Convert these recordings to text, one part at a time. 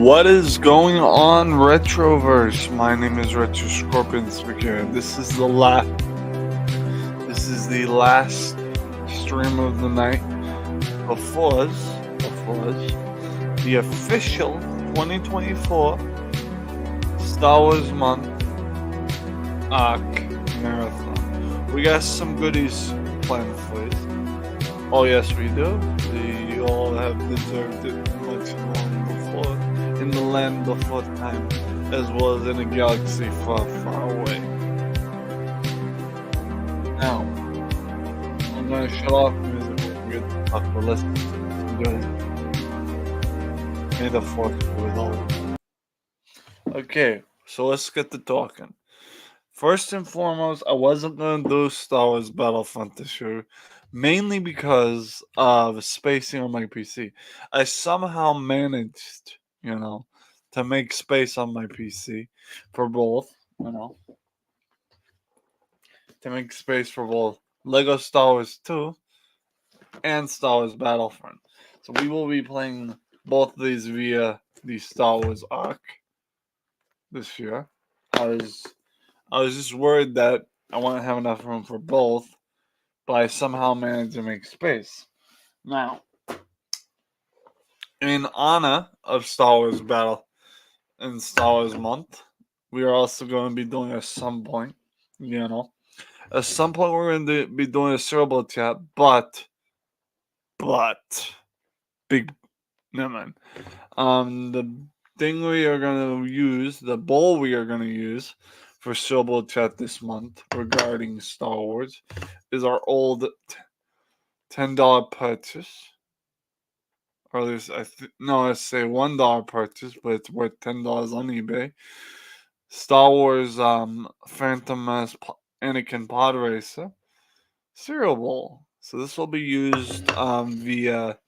What is going on, Retroverse? My name is Retro Scorpion Speaker. This is the last stream of the night before us, the official 2024 Star Wars month ARK marathon. We got some goodies planned for you. Oh yes, we do. You all have deserved it much long before, in the land before time, as well as in a galaxy far, far away. Now, I'm gonna shut off music and get to talk for listeners. Enjoy. May the force be with all of you. Okay, so let's get to talking. First and foremost, I wasn't going to do Star Wars Battlefront this year, mainly because of spacing on my PC. I somehow managed, to make space on my PC for both, to make space for both Lego Star Wars 2 and Star Wars Battlefront. So we will be playing both of these via the Star Wars ARK this year. I was just worried that I wouldn't have enough room for both, but I somehow managed to make space. Now, in honor of Star Wars Battle and Star Wars Month, we are also going to be doing at some point, at some point we're going to be doing a cerebral chat, but, big, never mind. The thing we are going to use, the bowl we are going to use for cerebral chat this month regarding Star Wars is our old $10 purchase. Or at least let's say $1 purchase, but it's worth $10 on eBay. Star Wars Phantom Menace Anakin Pod Racer cereal bowl. So this will be used via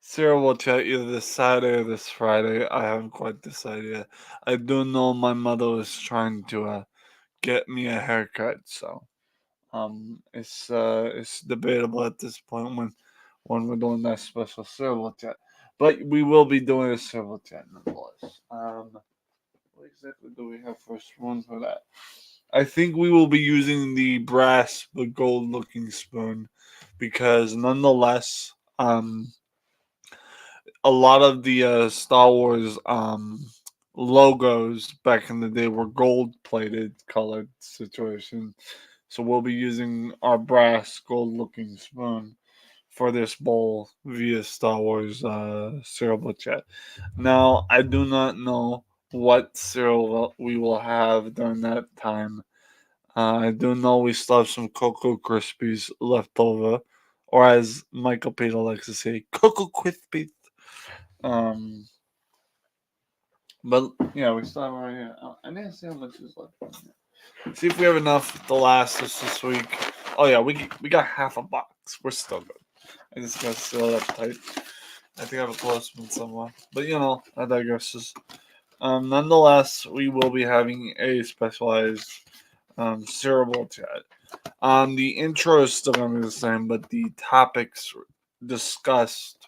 cereal chat either this Saturday or this Friday. I haven't quite decided yet. I do know my mother is trying to get me a haircut, so it's debatable at this point when we're doing that special cereal chat. But we will be doing a cereal chat nonetheless. What exactly do we have for a spoon for that? I think we will be using the brass but gold looking spoon because nonetheless, a lot of the Star Wars logos back in the day were gold plated colored situation. So we'll be using our brass gold looking spoon for this bowl via Star Wars cereal chat. Now, I do not know what cereal we will have during that time. I do know we still have some Cocoa Krispies left over, or as Michael Peter likes to say, Cocoa Krispies. But yeah, we still have right here. I didn't see how much is left. See if we have enough to last us this week. Oh yeah, we got half a box. We're still good. I just gotta seal it up tight. I think I have a clothespin somewhere. But I digress. Nonetheless, we will be having a specialized cerebral chat. The intro is still gonna be the same, but the topics discussed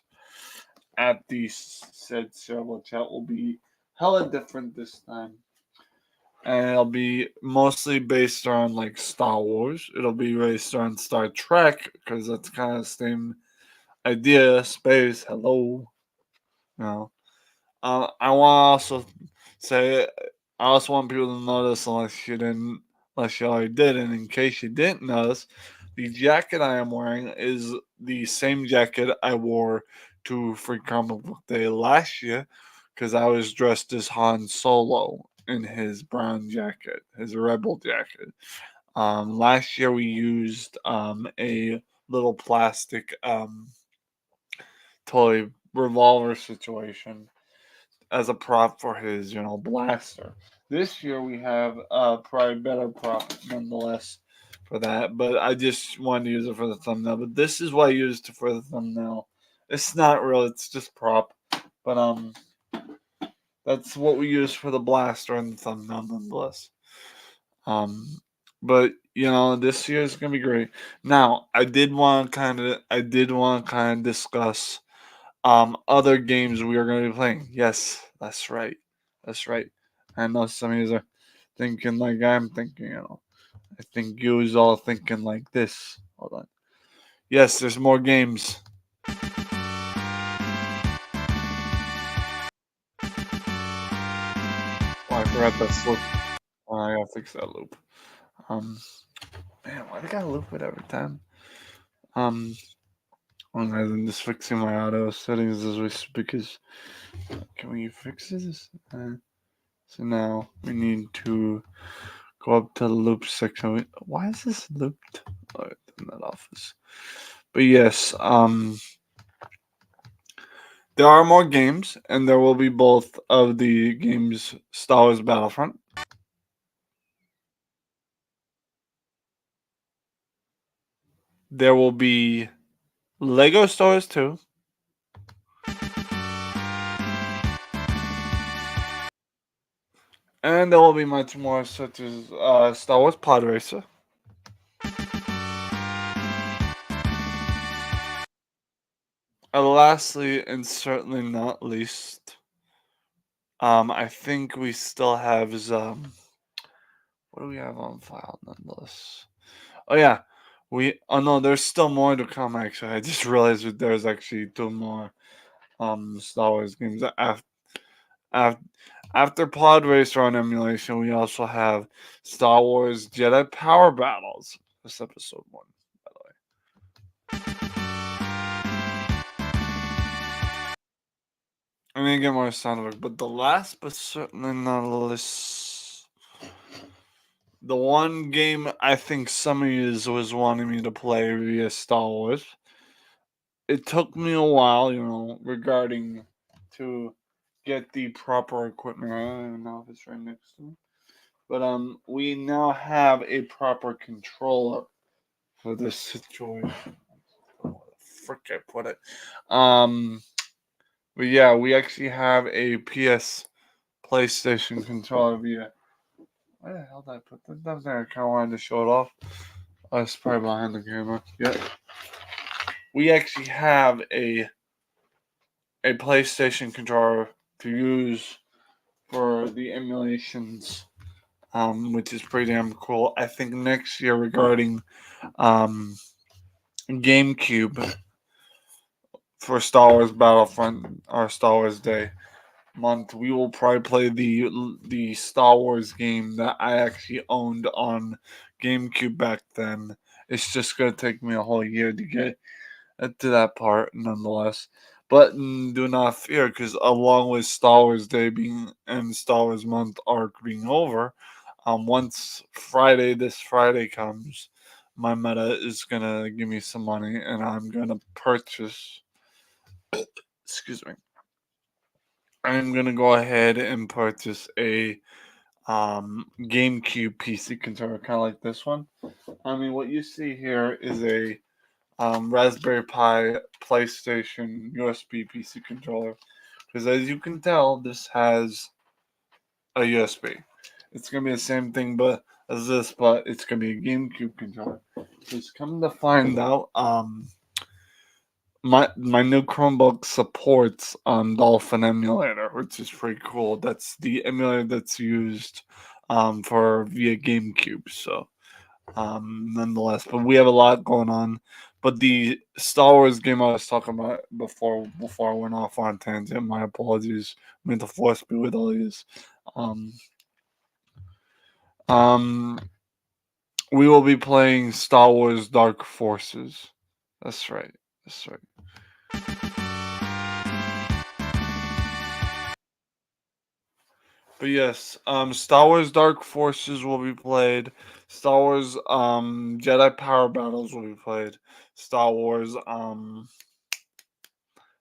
at the said cerebral chat will be hella different this time. And it'll be mostly based on like Star Wars. It'll be based on Star Trek because that's kind of the same idea. Space, hello. I want to also say I also want people to notice unless you already did, and in case you didn't notice, the jacket I am wearing is the same jacket I wore to Free Comic Book Day last year because I was dressed as Han Solo in his brown jacket, his rebel jacket. Last year we used a little plastic toy revolver situation as a prop for his, blaster. This year we have probably better prop nonetheless for that, but I just wanted to use it for the thumbnail. But this is what I used for the thumbnail. It's not real; it's just prop. But that's what we use for the blaster and the thumbnail nonetheless. But this year is gonna be great. Now, I did want to kind of discuss other games we are going to be playing. Yes, that's right. That's right. I know some of you are thinking like I'm thinking. I think you is all thinking like this. Hold on. Yes, there's more games. Oh, I forgot that loop. Oh, I gotta fix that loop. Um, man, why do I gotta loop it every time? Um, well, I'm just fixing my auto settings as we speak. Because can we fix this? So now we need to go up to the loop section. Why is this looped? Oh, in that office. But yes, there are more games, and there will be both of the games Star Wars Battlefront. There will be Lego Star Wars 2. And there will be much more, such as Star Wars Pod Racer. And lastly, and certainly not least, I think we still have what do we have on file nonetheless? Oh yeah, oh no, there's still more to come. Actually, I just realized that there's actually two more Star Wars games after after Pod Racer on emulation. We also have Star Wars Jedi Power Battles. This episode 1, by the way. I'm gonna get more sound effects, but the last but certainly not least, the one game I think some of you was wanting me to play via Star Wars. It took me a while, regarding to get the proper equipment. I don't even know if it's right next to me. But we now have a proper controller for this situation. Where the frick I put it. But yeah, we actually have a PlayStation controller via. Where the hell did I put that? That was there. I kind of wanted to show it off. Oh, it's probably behind the camera. Yeah. We actually have a PlayStation controller to use for the emulations, which is pretty damn cool. I think next year regarding GameCube for Star Wars Battlefront or Star Wars Day month, we will probably play the Star Wars game that I actually owned on GameCube back then. It's just gonna take me a whole year to get to that part, nonetheless. But do not fear, because along with Star Wars Day being and Star Wars Month arc being over, once this Friday comes, my meta is gonna give me some money, and I'm gonna purchase. Excuse me. I'm gonna go ahead and purchase a GameCube PC controller, kind of like this one. I mean, what you see here is a Raspberry Pi PlayStation USB PC controller. Because as you can tell, this has a USB. It's gonna be the same thing, but as this, but it's gonna be a GameCube controller. Just come to find out, my new Chromebook supports Dolphin emulator, which is pretty cool. That's the emulator that's used for via GameCube. So nonetheless, but we have a lot going on. But the Star Wars game I was talking about before I went off on a tangent, my apologies. May the force be with all these. Um, um, we will be playing Star Wars Dark Forces. That's right. That's right. But yes, Star Wars Dark Forces will be played. Star Wars Jedi Power Battles will be played. Star Wars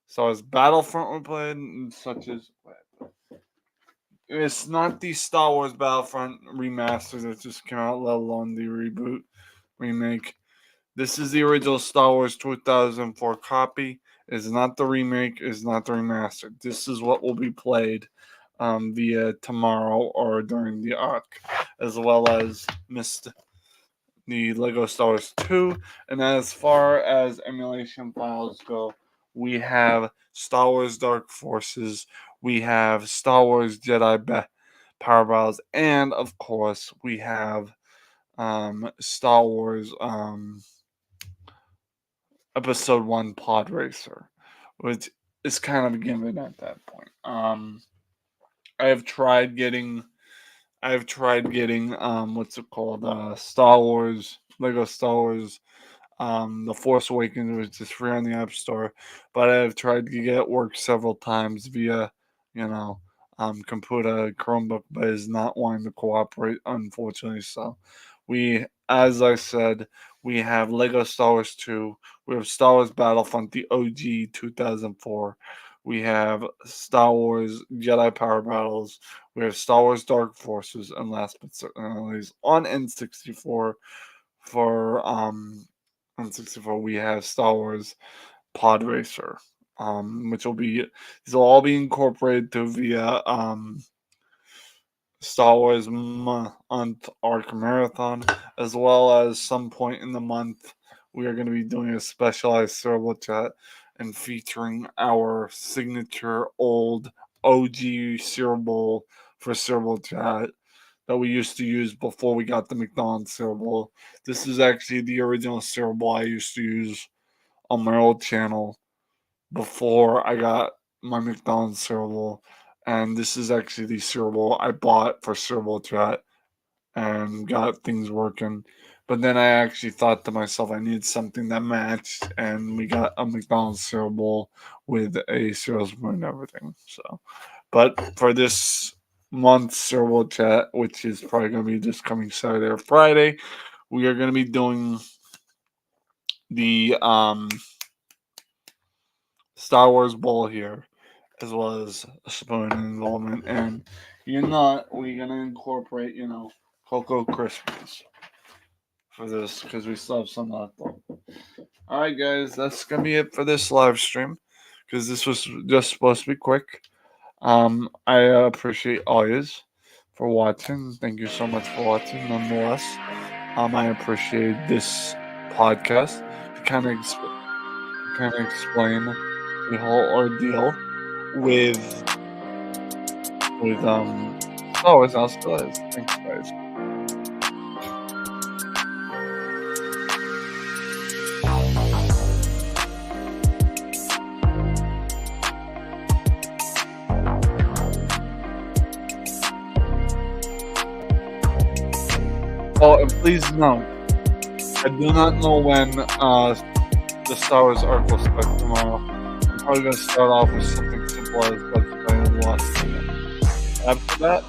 Star Wars Battlefront will be played, and such as it's not the Star Wars Battlefront remaster that just came out, let alone the reboot remake. This is the original Star Wars 2004 copy. It's not the remake. It's not the remaster. This is what will be played via tomorrow or during the ARK, as well as the Lego Star Wars 2. And as far as emulation files go, we have Star Wars Dark Forces, we have Star Wars Power Battles, and of course we have Star Wars Episode 1 Pod Racer, which is kind of a given at that point. I've tried getting what's it called, Star Wars, Lego Star Wars, The Force Awakens, which is free on the App Store, but I've tried to get it work several times via, you know, computer Chromebook, but is not wanting to cooperate, unfortunately. So as I said, we have Lego Star Wars 2, we have Star Wars Battlefront, the OG 2004, we have Star Wars Jedi Power Battles, we have Star Wars Dark Forces, and last but certainly not least, on N64 we have Star Wars Pod Racer, which these will all be incorporated via Star Wars month ARK marathon, as well as some point in the month we are going to be doing a specialized cereal chat and featuring our signature old OG cereal bowl for cereal chat that we used to use before we got the McDonald's cereal bowl. This is actually the original cereal bowl I used to use on my old channel before I got my McDonald's cereal bowl. And this is actually the cereal bowl I bought for cereal chat and got things working. But then I actually thought to myself I needed something that matched, and we got a McDonald's cereal bowl with a cereal spoon and everything. So, but for this month's cereal chat, which is probably going to be this coming Saturday or Friday, we are going to be doing the Star Wars bowl here, as well as a spoon involvement, and we're going to incorporate, Cocoa Krispies for this because we still have some left over. All right, guys, that's going to be it for this live stream because this was just supposed to be quick. I appreciate all yous for watching. Thank you so much for watching, nonetheless. I appreciate this podcast to kind of explain the whole ordeal with Star Wars. I'll still is. Thanks, guys. Oh, and please note, I do not know when the Star Wars ARK will start tomorrow. I'm probably going to start off with something simple as Let's Play the Lost Kingdom. After that,